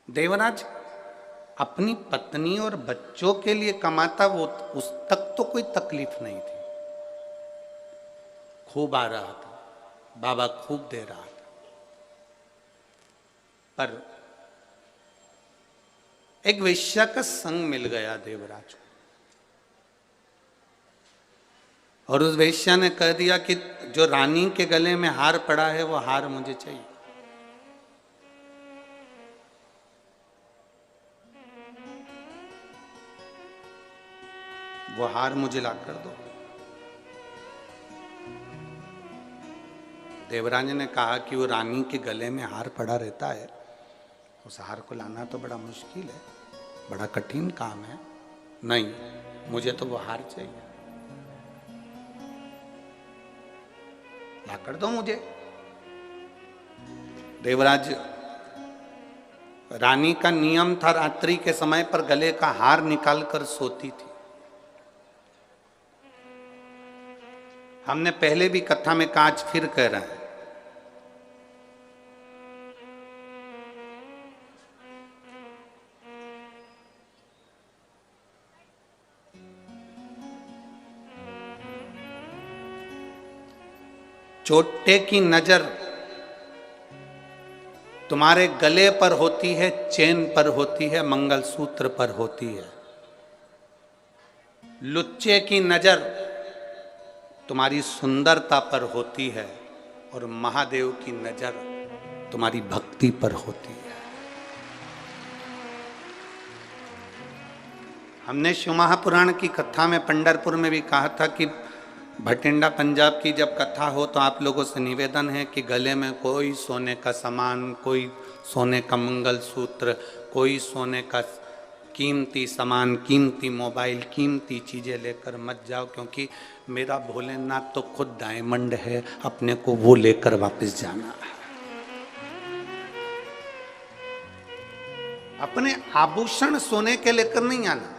देवराज अपनी पत्नी और बच्चों के लिए कमाता, वो उस तक तो कोई तकलीफ नहीं थी। खूब आ रहा था, बाबा खूब दे रहा था, पर एक वेश्या का संग मिल गया देवराज को, और उस वेश्या ने कह दिया कि जो रानी के गले में हार पड़ा है वो हार मुझे चाहिए। वो हार मुझे ला कर दो। देवराज ने कहा कि वो रानी के गले में हार पड़ा रहता है, उस हार को लाना तो बड़ा मुश्किल है, बड़ा कठिन काम है। नहीं, मुझे तो वो हार चाहिए, ला कर दो मुझे। देवराज, रानी का नियम था रात्रि के समय पर गले का हार निकालकर सोती थी। हमने पहले भी कथा में कहा, आज फिर कह रहे हैं, चोटे की नजर तुम्हारे गले पर होती है, चेन पर होती है, मंगलसूत्र पर होती है। लुच्चे की नजर तुम्हारी सुंदरता पर होती है, और महादेव की नजर तुम्हारी भक्ति पर होती है। हमने शिव महापुराण की कथा में पंढरपुर में भी कहा था कि भटिंडा पंजाब की जब कथा हो तो आप लोगों से निवेदन है कि गले में कोई सोने का सामान, कोई सोने का मंगलसूत्र, कोई सोने का कीमती सामान, कीमती मोबाइल, कीमती चीज़ें लेकर मत जाओ, क्योंकि मेरा भोलेनाथ तो खुद डायमंड है, अपने को वो लेकर वापस जाना है। अपने आभूषण सोने के लेकर नहीं आना,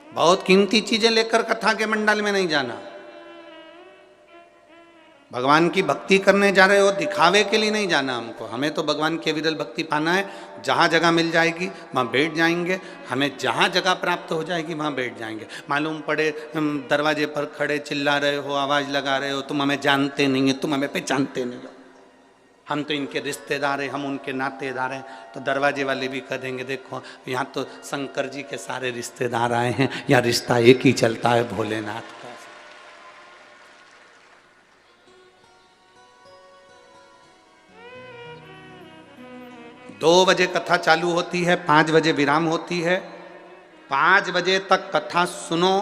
बहुत कीमती चीजें लेकर कथा के मंडल में नहीं जाना। भगवान की भक्ति करने जा रहे हो, दिखावे के लिए नहीं जाना हमको। हमें तो भगवान की विरल भक्ति पाना है। जहाँ जगह मिल जाएगी वहाँ बैठ जाएंगे, हमें जहाँ जगह प्राप्त हो जाएगी वहाँ बैठ जाएंगे। मालूम पड़े दरवाजे पर खड़े चिल्ला रहे हो, आवाज़ लगा रहे हो, तुम हमें जानते नहीं है, तुम हमें पहचानते नहीं हो, हम तो इनके रिश्तेदार हैं, हम उनके नातेदार हैं, तो दरवाजे वाले भी कह देंगे देखो यहाँ तो शंकर जी के सारे रिश्तेदार आए हैं, या रिश्ता एक ही चलता है भोलेनाथ का। 2 बजे कथा चालू होती है, 5 बजे विराम होती है। 5 बजे तक कथा सुनो,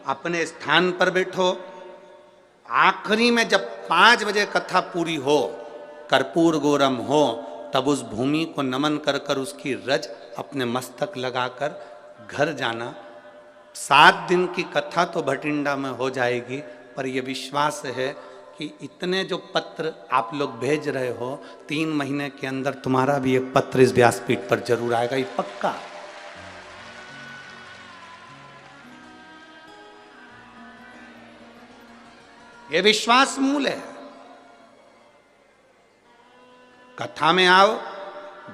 अपने स्थान पर बैठो। आखिरी में जब 5 बजे कथा पूरी हो, कर्पूर गौरम हो, तब उस भूमि को नमन कर कर उसकी रज अपने मस्तक लगाकर घर जाना। 7 दिन की कथा तो भटिंडा में हो जाएगी, पर यह विश्वास है कि इतने जो पत्र आप लोग भेज रहे हो, 3 महीने के अंदर तुम्हारा भी एक पत्र इस व्यासपीठ पर जरूर आएगा, ये पक्का। ये विश्वास मूल है। कथा में आओ,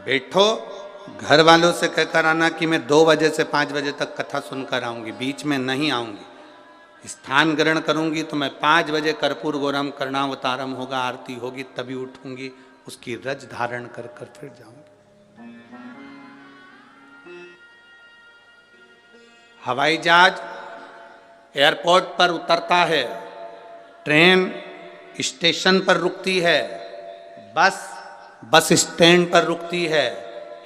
बैठो, घर वालों से कहकर आना कि मैं 2 बजे से 5 बजे तक कथा सुनकर आऊंगी, बीच में नहीं आऊंगी। स्थान ग्रहण करूंगी तो मैं 5 बजे कर्पूर गौरम कर्णावतारम होगा, आरती होगी, तभी उठूंगी, उसकी रज धारण कर कर फिर जाऊंगी। हवाई जहाज एयरपोर्ट पर उतरता है, ट्रेन स्टेशन पर रुकती है, बस स्टैंड पर रुकती है,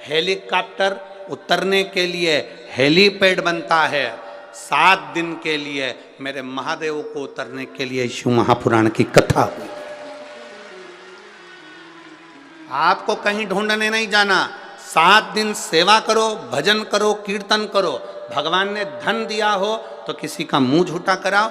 हेलीकॉप्टर उतरने के लिए हेलीपैड बनता है। 7 दिन के लिए मेरे महादेव को उतरने के लिए शिव महापुराण की कथा हुई। आपको कहीं ढूंढने नहीं जाना। 7 दिन सेवा करो, भजन करो, कीर्तन करो। भगवान ने धन दिया हो तो किसी का मुंह झूठा कराओ,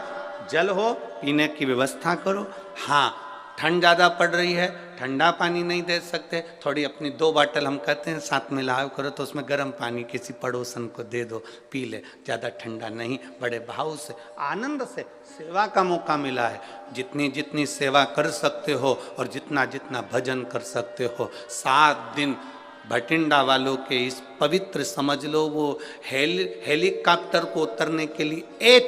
जल हो पीने की व्यवस्था करो। हाँ, ठंड ज़्यादा पड़ रही है, ठंडा पानी नहीं दे सकते, थोड़ी अपनी 2 बाटल हम कहते हैं साथ में लाओ करो, तो उसमें गर्म पानी किसी पड़ोसन को दे दो, पी ले, ज़्यादा ठंडा नहीं। बड़े भाव से, आनंद से सेवा का मौका मिला है। जितनी जितनी सेवा कर सकते हो और जितना जितना भजन कर सकते हो, 7 दिन भटिंडा वालों के इस पवित्र, समझ लो वो हेलीकॉप्टर को उतरने के लिए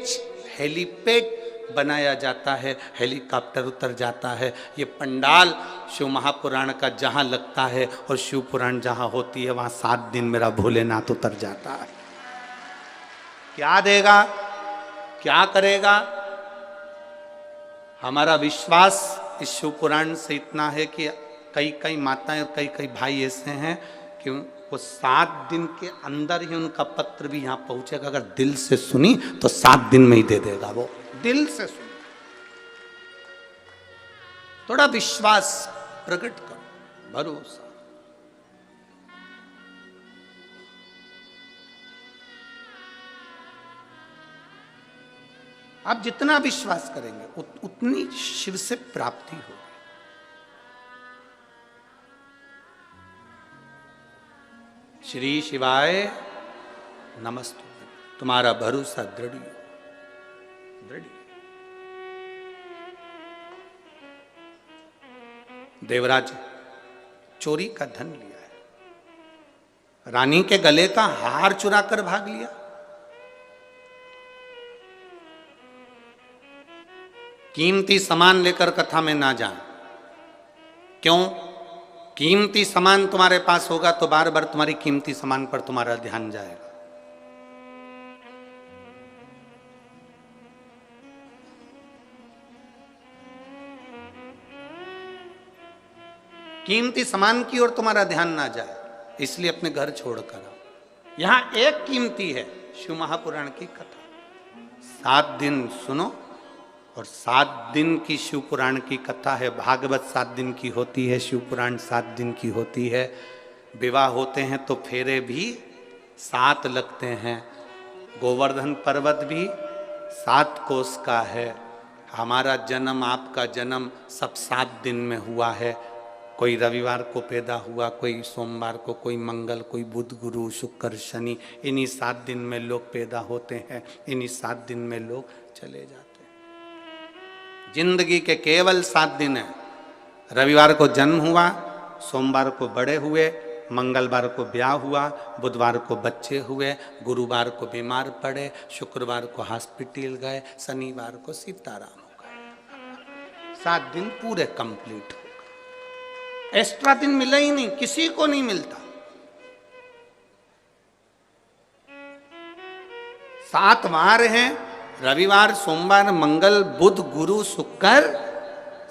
हेलीपैड बनाया जाता है, हेलीकॉप्टर उतर जाता है। ये पंडाल शिव महापुराण का जहाँ लगता है और शिव पुराण जहाँ होती है वहाँ 7 दिन मेरा भोलेनाथ उतर जाता है। क्या देगा, क्या करेगा? हमारा विश्वास इस शिव पुराण से इतना है कि कई कई माताएं और कई कई भाई ऐसे हैं कि वो 7 दिन के अंदर ही उनका पत्र भी यहाँ पहुंचेगा। अगर दिल से सुनी तो 7 दिन में ही दे देगा, वो दिल से सुनी। थोड़ा विश्वास प्रकट करो, भरोसा। आप जितना विश्वास करेंगे उतनी शिव से प्राप्ति होगी। श्री शिवाय नमस्तुभ्यं। तुम्हारा भरोसा दृढ़ दृढ़। देवराज चोरी का धन लिया है, रानी के गले का हार चुरा कर भाग लिया। कीमती सामान लेकर कथा में ना जाए। क्यों? कीमती सामान तुम्हारे पास होगा तो बार बार तुम्हारी कीमती सामान पर तुम्हारा ध्यान जाएगा। कीमती सामान की ओर तुम्हारा ध्यान ना जाए, इसलिए अपने घर छोड़कर आओ। यहां एक कीमती है, शिव महापुराण की कथा। 7 दिन सुनो, और 7 दिन की शिव पुराण की कथा है। भागवत 7 दिन की होती है, शिव पुराण 7 दिन की होती है। विवाह होते हैं तो फेरे भी 7 लगते हैं। गोवर्धन पर्वत भी 7 कोस का है। हमारा जन्म, आपका जन्म सब 7 दिन में हुआ है। कोई रविवार को पैदा हुआ, कोई सोमवार को, कोई मंगल, कोई बुध, गुरु, शुक्र, शनि। इन्हीं 7 दिन में लोग पैदा होते हैं, इन्हीं 7 दिन में लोग चले जाते हैं। जिंदगी के केवल 7 दिन है। रविवार को जन्म हुआ, सोमवार को बड़े हुए, मंगलवार को ब्याह हुआ, बुधवार को बच्चे हुए, गुरुवार को बीमार पड़े, शुक्रवार को हॉस्पिटल गए, शनिवार को सीताराम हो गए। 7 दिन पूरे कंप्लीट हो गए। एक्स्ट्रा दिन मिला ही नहीं, किसी को नहीं मिलता। 7 वार हैं, रविवार, सोमवार, मंगल, बुध, गुरु, शुक्र,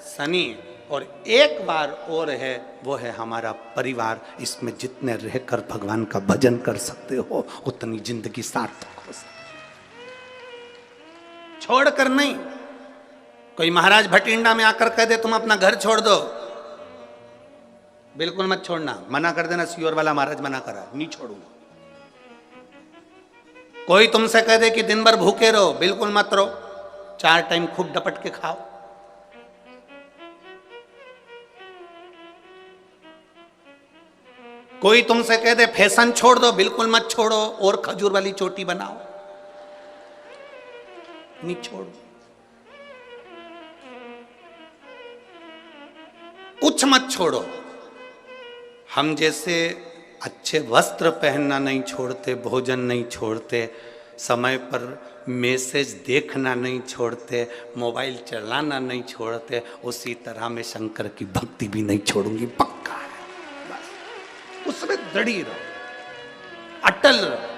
शनि, और एक बार और है, वो है हमारा परिवार। इसमें जितने रहकर भगवान का भजन कर सकते हो उतनी जिंदगी सार्थक हो सकती। छोड़कर नहीं। कोई महाराज भटिंडा में आकर कह दे तुम अपना घर छोड़ दो, बिल्कुल मत छोड़ना। मना कर देना, सियोर वाला महाराज मना करा, नहीं छोड़ूंगा। कोई तुमसे कह दे कि दिन भर भूखे रहो, बिल्कुल मत रहो। 4 टाइम खूब डपट के खाओ। कोई तुमसे कह दे फैशन छोड़ दो, बिल्कुल मत छोड़ो, और खजूर वाली चोटी बनाओ, नहीं छोड़ो। कुछ मत छोड़ो। हम जैसे अच्छे वस्त्र पहनना नहीं छोड़ते, भोजन नहीं छोड़ते, समय पर मैसेज देखना नहीं छोड़ते, मोबाइल चलाना नहीं छोड़ते, उसी तरह मैं शंकर की भक्ति भी नहीं छोड़ूंगी। पक्का है, बस उसमें दृढ़ रहो, अटल रहो।